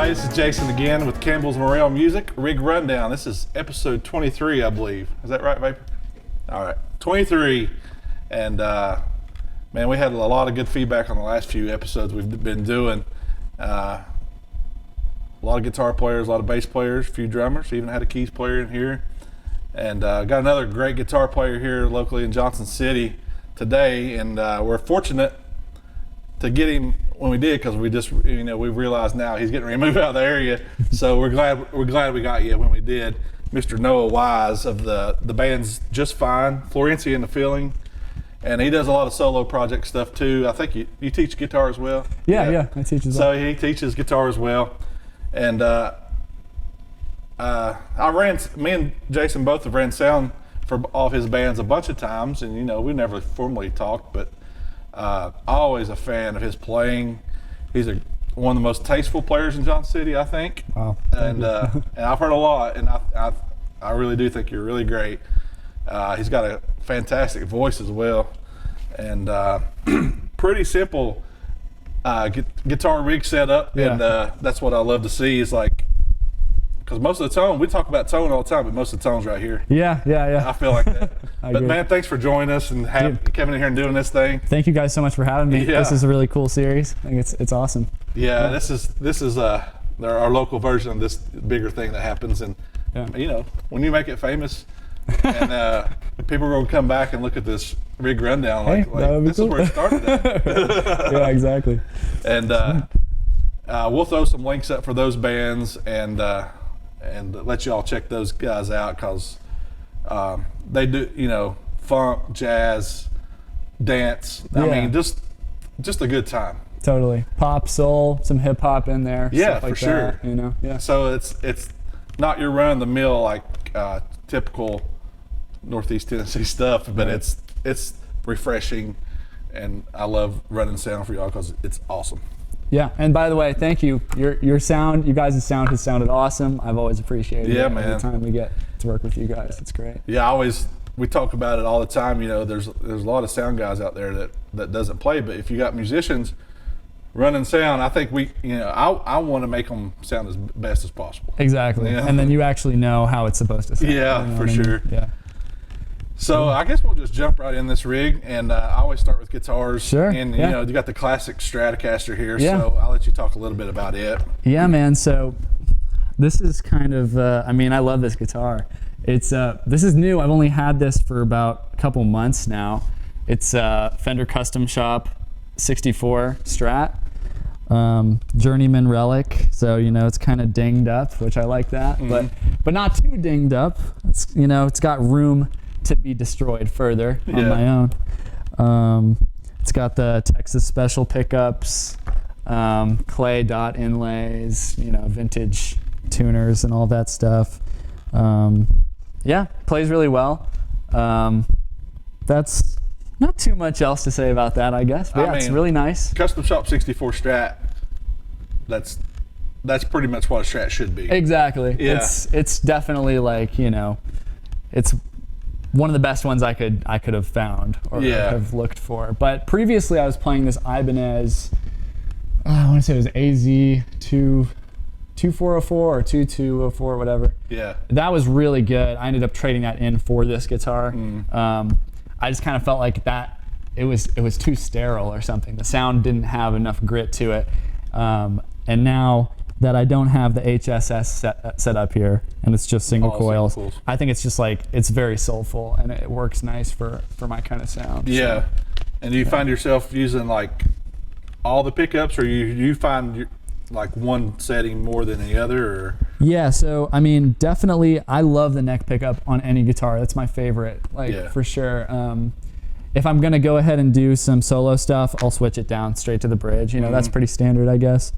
everybody. This is Jason again with Campbell's Morale Music Rig Rundown. This is episode 23, I believe. Is that right, Vapor? All right, 23. And man, we had a lot of good feedback on the last few episodes we've been doing. A lot of guitar players, a lot of bass players, a few drummers, even had a keys player in here. And got another great guitar player here locally in Johnson City today. And we're fortunate to get him when we did, because we realized now he's getting removed out of the area. So we're glad we got you when we did. Mr. Noah Wise of the band's Just Fine, Florencia in the Feeling, and he does a lot of solo project stuff too. I think you teach guitar as well. Yeah, I teach as well. So he teaches guitar as well, and me and Jason both have ran sound for all of his bands a bunch of times, and we never formally talked, but. Always a fan of his playing. He's one of the most tasteful players in Johnson City, I think. Wow. And I've heard a lot, and I really do think you're really great. He's got a fantastic voice as well, and pretty simple guitar rig setup. Yeah. And that's what I love to see. Is like, because most of the tone, we talk about tone all the time, but most of the tone's right here. Yeah. I feel like that. But agree. man, thanks for joining us and coming in here and doing this thing. Thank you guys so much for having me. Yeah. This is a really cool series. I think it's awesome. Yeah, this is our local version of this bigger thing that happens, and when you make it famous, and people are going to come back and look at this rig rundown, like this cool. is where it started at. Yeah, exactly. And we'll throw some links up for those bands and let you all check those guys out, because they do funk, jazz, dance. I mean, just a good time. Totally. Pop, soul, some hip hop in there. Yeah, stuff like for sure. That, Yeah. So it's not your run of the mill like typical Northeast Tennessee stuff, but it's refreshing, and I love running sound for y'all because it's awesome. Yeah, and by the way, thank you. Your sound, you guys' sound has sounded awesome. I've always appreciated it. Man. Every time we get to work with you guys, it's great. Yeah, we talk about it all the time. There's a lot of sound guys out there that doesn't play, but if you got musicians running sound, I think I want to make them sound as best as possible. Exactly. Yeah. And then you actually know how it's supposed to sound. Yeah, for sure. Yeah. So I guess we'll just jump right in this rig, and I always start with guitars. Sure. And you got the classic Stratocaster here, Yeah. so I'll let you talk a little bit about it. Yeah, man. So this is kind of, I love this guitar. It's this is new. I've only had this for about a couple months now. It's Fender Custom Shop 64 Strat, Journeyman Relic. So it's kind of dinged up, which I like that, but not too dinged up. It's got room to be destroyed further on my own. It's got the Texas Special pickups, clay dot inlays, vintage tuners and all that stuff. Plays really well. That's not too much else to say about that, I guess. But it's really nice. Custom Shop 64 Strat, that's pretty much what a Strat should be. Exactly. Yeah. It's definitely like, it's one of the best ones I could have found or have looked for. But previously I was playing this Ibanez, I want to say it was AZ2404 or 2204, whatever. Yeah. That was really good. I ended up trading that in for this guitar. I just kind of felt like that it was too sterile or something. The sound didn't have enough grit to it. And now that I don't have the HSS set up here, and it's just single coils. I think it's just like, it's very soulful, and it works nice for my kind of sound. Yeah. So, and do you find yourself using like all the pickups, or you find like one setting more than the other? Or? Yeah, so definitely I love the neck pickup on any guitar. That's my favorite, for sure. If I'm gonna go ahead and do some solo stuff, I'll switch it down straight to the bridge. That's pretty standard, I guess.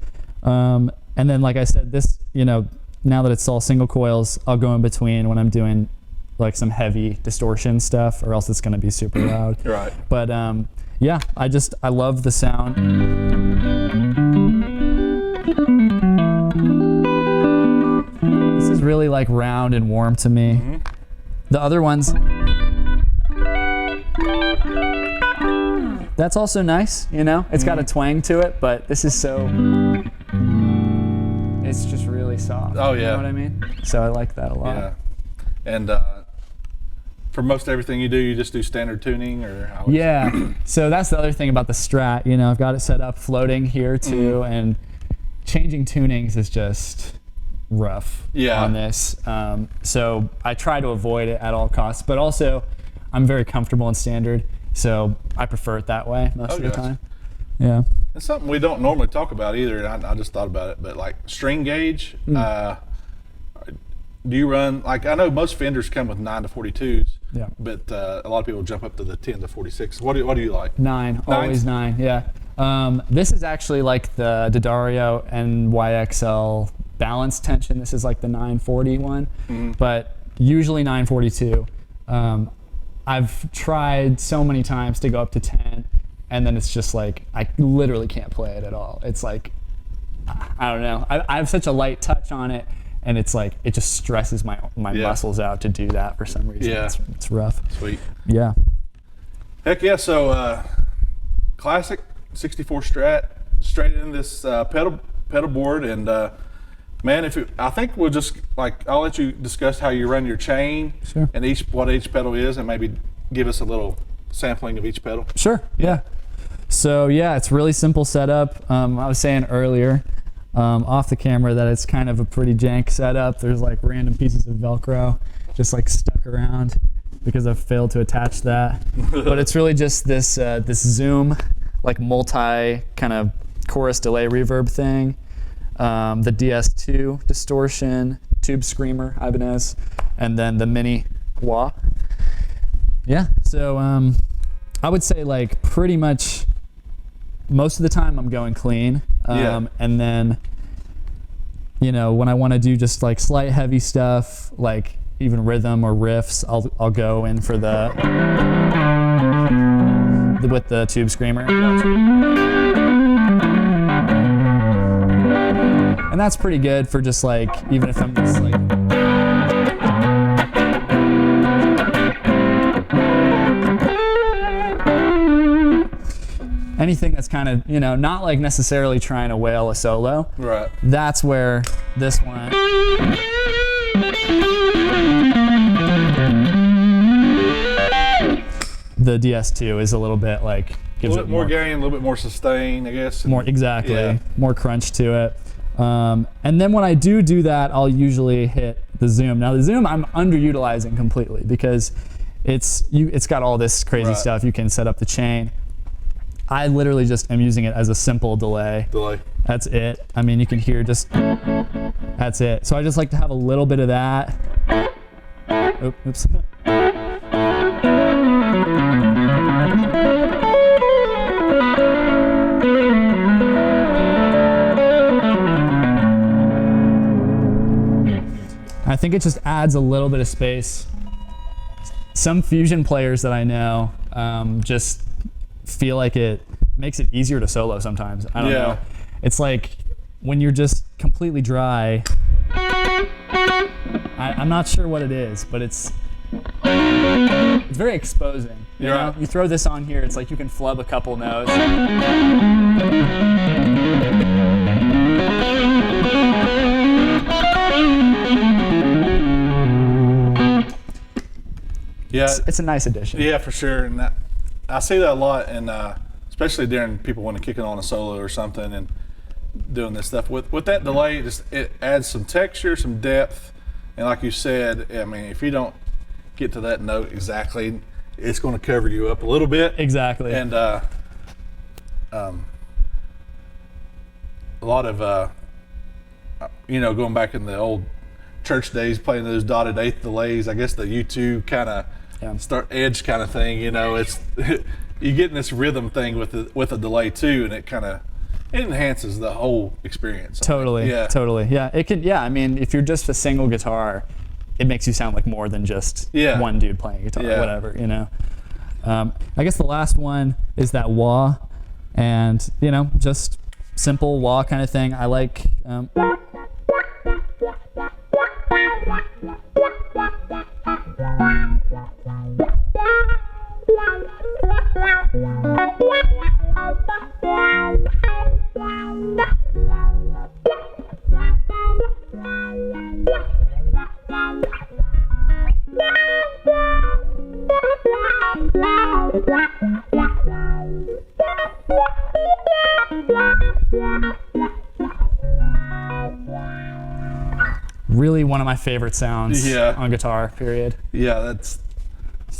And then, like I said, this, now that it's all single coils, I'll go in between when I'm doing like some heavy distortion stuff, or else it's going to be super loud. Right. But I love the sound. This is really like round and warm to me. The other ones, that's also nice, It's got a twang to it, but this is so... It's soft. Oh, You yeah. know what I mean? So I like that a lot. Yeah. And for most everything you do, you just do standard tuning, or how is Yeah. So that's the other thing about the Strat. You know, I've got it set up floating here too, and changing tunings is just rough Yeah. on this. So I try to avoid it at all costs, but also I'm very comfortable in standard, so I prefer it that way most of the gotcha. time. Yeah. It's something we don't normally talk about either, and I just thought about it. But like string gauge, do you run, like, I know most Fenders come with 9 to 42s, Yeah. but a lot of people jump up to the 10 to 46. What do you like? 9, always 9. Yeah. This is actually like the D'Addario NYXL balance tension. This is like the 940 one, but usually 942. I've tried so many times to go up to 10, and then it's just like I literally can't play it at all. It's like, I don't know. I have such a light touch on it, and it's like it just stresses my muscles out to do that for some reason. Yeah. It's rough. Sweet. Yeah. Heck yeah. So classic 64 Strat, straight in this pedal board, and man, I think we'll just, like, I'll let you discuss how you run your chain, Sure. and what each pedal is, and maybe give us a little sampling of each pedal. Sure. Yeah. So yeah, it's really simple setup. I was saying earlier, off the camera, that it's kind of a pretty jank setup. There's like random pieces of Velcro just like stuck around because I've failed to attach that. But it's really just this Zoom, like multi kind of chorus delay reverb thing. The DS2 distortion, tube screamer, Ibanez, and then the mini wah. Yeah, so I would say like pretty much most of the time I'm going clean. And then, you know, when I want to do just like slight heavy stuff, like even rhythm or riffs, I'll go in for with the tube screamer. And that's pretty good for just like, even if I'm just like, anything that's kind of, you know, not like necessarily trying to wail a solo. Right. That's where this one. The DS2 is a little bit like, gives A little it bit more gain, a little bit more sustain, I guess. more, exactly, Yeah. more crunch to it. And then when I do that, I'll usually hit the Zoom. Now the Zoom I'm underutilizing completely because it's got all this crazy Right. stuff. You can set up the chain. I literally just am using it as a simple delay. That's it. I mean, you can hear just, that's it. So I just like to have a little bit of that. Oops. I think it just adds a little bit of space. Some fusion players that I know just feel like it makes it easier to solo sometimes. I don't know. It's like when you're just completely dry, I'm not sure what it is, but it's very exposing. You know? Right. You throw this on here, it's like you can flub a couple notes. Yeah. It's a nice addition. Yeah, for sure. And I see that a lot, and especially during people when they're kicking on a solo or something and doing this stuff. With that delay, it adds some texture, some depth, and like you said, I mean, if you don't get to that note exactly, it's going to cover you up a little bit. Exactly. And a lot of, going back in the old church days, playing those dotted eighth delays, I guess the U2 kind of start edge kind of thing, it's you getting this rhythm thing with a delay too, and it enhances the whole experience. Totally. Yeah. Totally. Yeah. It can. Yeah. I mean, if you're just a single guitar, it makes you sound like more than just one dude playing guitar. Yeah. Whatever. I guess the last one is that wah, and just simple wah kind of thing. I like. Really one of my favorite sounds Yeah. on guitar, period. Yeah, it's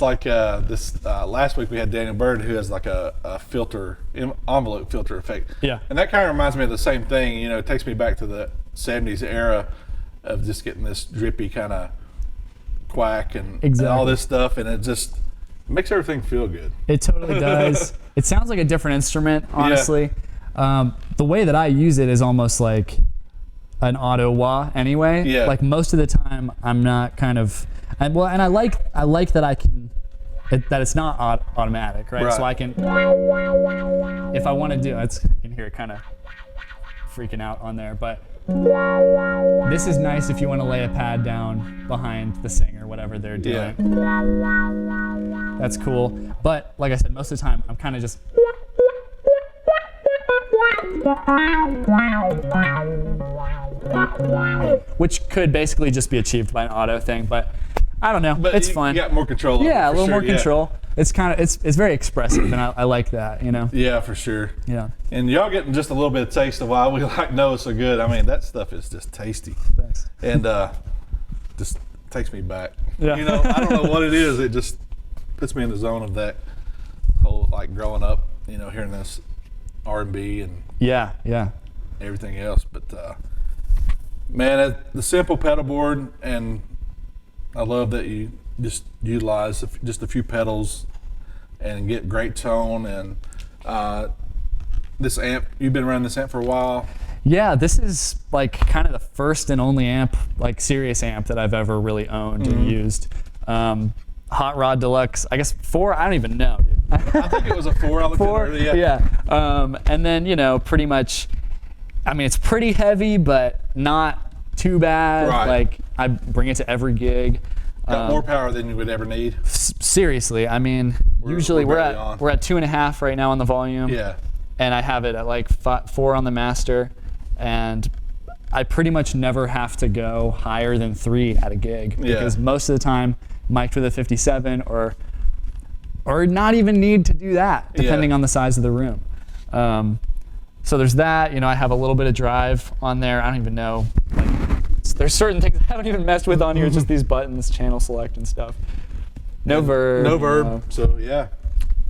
like this last week we had Daniel Bird, who has like a filter, envelope filter effect. Yeah. And that kind of reminds me of the same thing. You know, it takes me back to the 70s era of just getting this drippy kind of quack and all this stuff, and it just makes everything feel good. It totally does. It sounds like a different instrument, honestly. The way that I use it is almost like an auto wah anyway. Yeah. Like most of the time, I'm not kind of, and I like that I can, that it's not automatic, right? Right. So I can, if I want to do it, you can hear it kind of freaking out on there, but this is nice if you want to lay a pad down behind the singer, whatever they're doing. Yeah. That's cool. But like I said, most of the time, I'm kind of just, which could basically just be achieved by an auto thing, but I don't know. But it's you fun. got more control. Yeah, a for little sure, more control. It's kind of it's very expressive, and I like that. You know. Yeah, for sure. Yeah. And y'all getting just a little bit of taste of why we like Noah so good. I mean, that stuff is just tasty. Thanks. And just takes me back. Yeah. You know, I don't know what it is. It just puts me in the zone of that whole, like, growing up, you know, hearing this R&B and Yeah. everything else. But man, the simple pedal board, and I love that you just utilize just a few pedals and get great tone. And this amp, you've been running this amp for a while. Yeah, this is like kind of the first and only amp, like serious amp that I've ever really owned and used. Hot Rod Deluxe, I guess 4, I don't even know, dude. I think it was a 4. I looked 4, at it earlier, yeah. And then, you know, pretty much, I mean, it's pretty heavy, but not too bad. Right. Like, I bring it to every gig. Got more power than you would ever need. Seriously, I mean, usually we're at 2.5 right now on the volume. Yeah. And I have it at like 4 on the master, and I pretty much never have to go higher than 3 at a gig, because most of the time mic'd with a 57 or not even need to do that, depending on the size of the room. So there's that. You know, I have a little bit of drive on there. I don't even know. Like, there's certain things I haven't even messed with on here. It's just these buttons, channel select and stuff. No verb. No verb. You know. So yeah.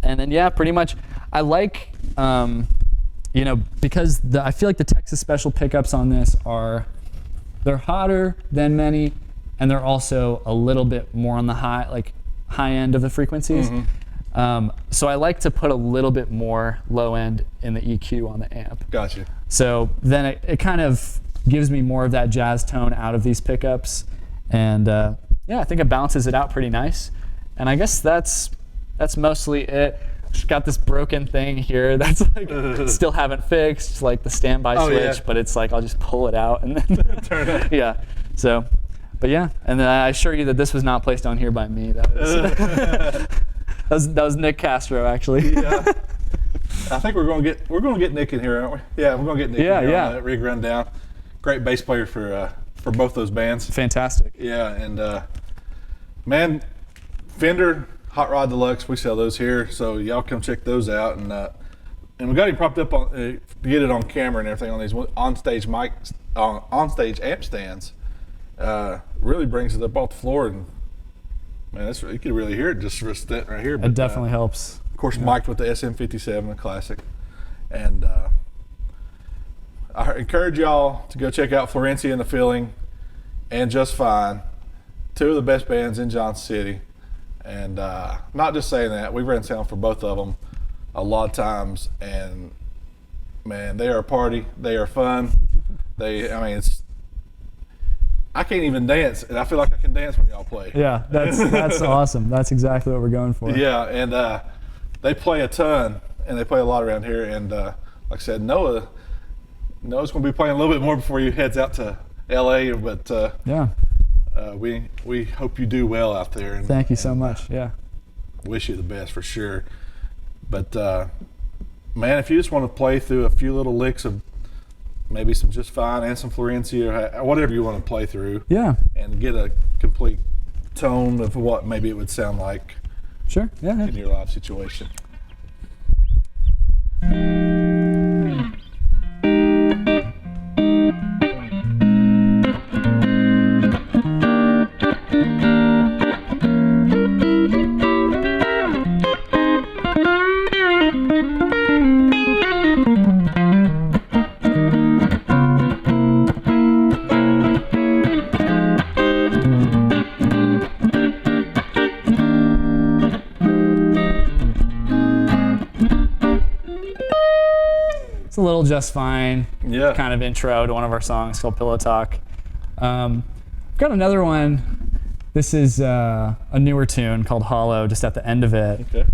And then pretty much I like, you know, because I feel like the Texas Special pickups on this they're hotter than many, and they're also a little bit more on the high end of the frequencies. So I like to put a little bit more low end in the EQ on the amp. Gotcha. So then it kind of gives me more of that jazz tone out of these pickups, and I think it balances it out pretty nice. And I guess that's mostly it. Just got this broken thing here that's like still haven't fixed, like the standby switch, but it's like I'll just pull it out and then turn it. Yeah. So, but yeah, and then I assure you that this was not placed on here by me. That was Nick Castro, actually. Yeah. I think we're gonna get Nick in here, aren't we? Yeah, we're gonna get Nick in here on that rig rundown. Great bass player for both those bands. Fantastic. Yeah, and man, Fender Hot Rod Deluxe, we sell those here, so y'all come check those out. And we got him propped up on to get it on camera and everything on these onstage mics, onstage amp stands. Really brings it up off the floor, and man, you can really hear it just sitting right here. But, it definitely helps. Of course, mic'd with the SM57, a classic. And I encourage y'all to go check out Florencia and the Feeling and Just Fine, 2 of the best bands in Johnson City. And not just saying that, we've ran sound for both of them a lot of times, and man, they are a party. They are fun. I can't even dance, and I feel like I can dance when y'all play. Yeah, that's awesome. That's exactly what we're going for. Yeah, and they play a ton, and they play a lot around here. And like I said, Noah's going to be playing a little bit more before he heads out to LA. But we hope you do well out there. And, thank you so much. Yeah. Wish you the best for sure. But man, if you just want to play through a few little licks of maybe some Just Fine and some Florencia, or whatever you want to play through, Yeah. and get a complete tone of what maybe it would sound like Sure. Yeah. in your live situation. It's a little Just Fine Yeah. kind of intro to one of our songs called Pillow Talk. I've got another one. This is a newer tune called Hollow, just at the end of it. Okay.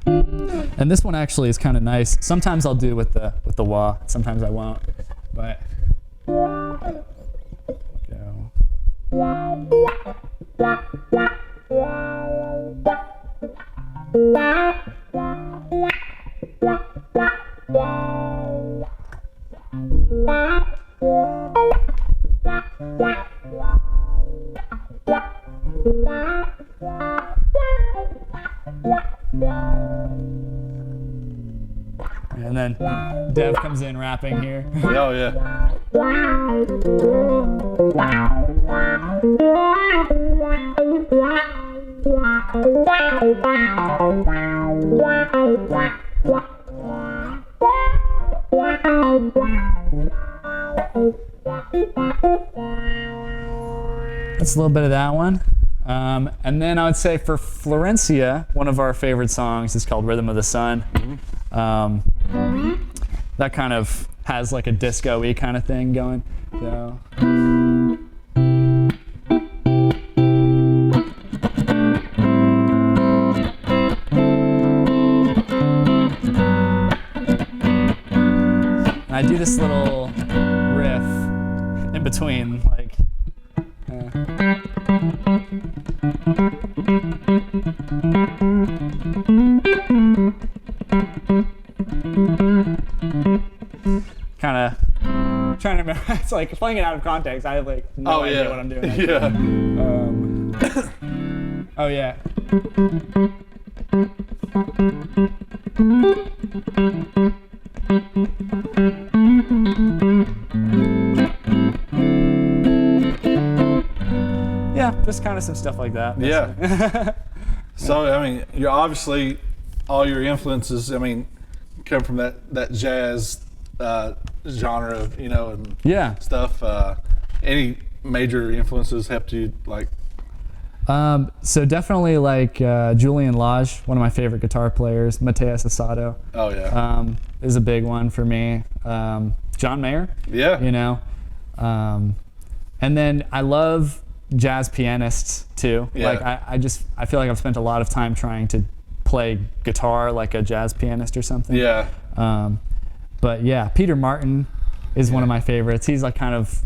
And this one actually is kind of nice. Sometimes I'll do with the wah, sometimes I won't. But go. And then Dev comes in rapping here. Oh yeah. That's a little bit of that one. And then I would say for Florencia, one of our favorite songs is called Rhythm of the Sun. That kind of has like a disco-y kind of thing going. So. And I do this little riff in between, like. Kind of trying to remember. It's like playing it out of context. I have like no idea what I'm doing. Yeah. Oh yeah. Yeah, just kind of some stuff like that. Yeah. So I mean, you're obviously all your influences. I mean, come from that jazz genre, you know, and Yeah. stuff. Any major influences helped you like? So definitely like Julian Lage, one of my favorite guitar players. Mateus Asado Oh yeah. is a big one for me. John Mayer. Yeah. You know. And then I love jazz pianists too. Yeah. Like I feel like I've spent a lot of time trying to play guitar like a jazz pianist or something. Yeah. But yeah, Peter Martin is one of my favorites. He's like kind of,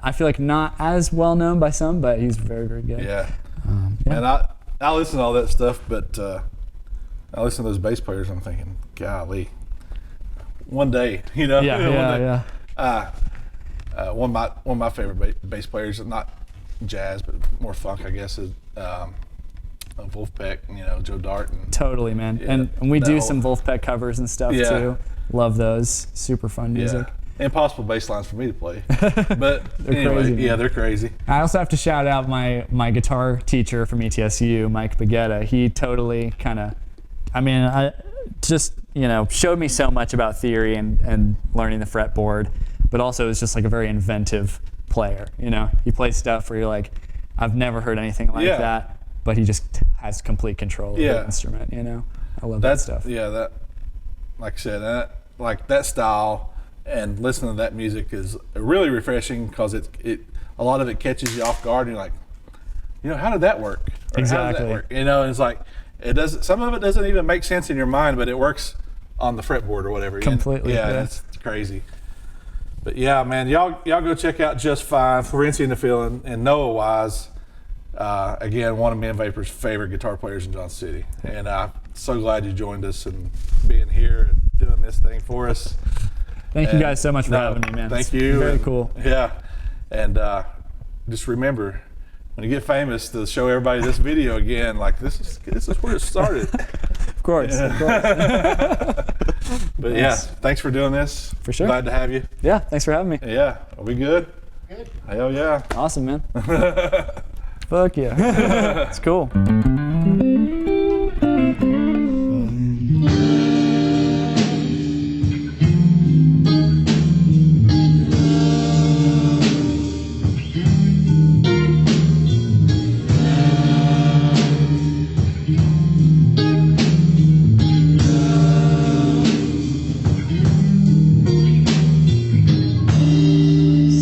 I feel like not as well known by some, but he's very, very good. Yeah. Yeah. And I listen to all that stuff, but I listen to those bass players. I'm thinking, golly, one day, you know. Yeah, one yeah, day. yeah. One of my favorite bass players, not jazz, but more funk, I guess, is Wolfpack. You know, Joe Dart. And, Totally, man. Yeah, and we that do whole- some Wolfpack covers and stuff Yeah. too. Love those. Super fun music. Yeah. Impossible bass lines for me to play, but anyway, crazy, man. yeah, they're crazy. I also have to shout out my guitar teacher from ETSU, Mike Baguetta. He totally kind of, I just, showed me so much about theory and learning the fretboard, but also is just like a very inventive player. He plays stuff where you're like, I've never heard anything like Yeah. that, but he just has complete control of the instrument. I love that stuff. Yeah, that, like I said, that style. And listening to that music is really refreshing because it a lot of it catches you off guard and you're like, how did that work? Or Exactly. How did that work? And it's like some of it doesn't even make sense in your mind, but it works on the fretboard or whatever. Completely. Yeah, that's crazy. But yeah, man, y'all go check out Just Fine, Florencia and the Feeling, and Noah Wise. Again, one of me and Vapor's favorite guitar players in Johnson City, and I'm so glad you joined us and being here and doing this thing for us. Thank you guys so much for having me, man. Thank It's you. Very cool. Yeah. And just remember, when you get famous, to show everybody this video again. Like this is where it started. Of course. But yeah, thanks for doing this. For sure. Glad to have you. Yeah, thanks for having me. Yeah, are we good? Good. Hell yeah. Awesome, man. Fuck yeah. It's cool.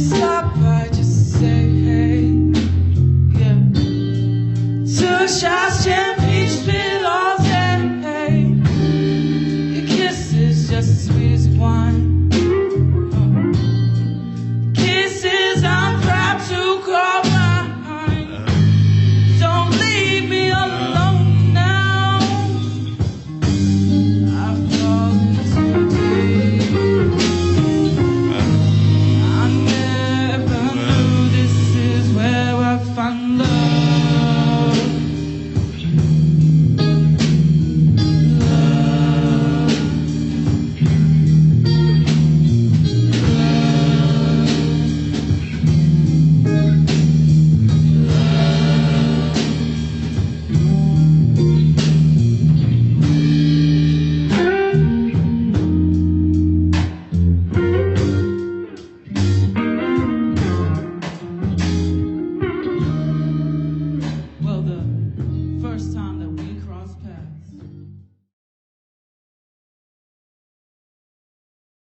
Stop by just say hey, yeah. Two shots, champagne.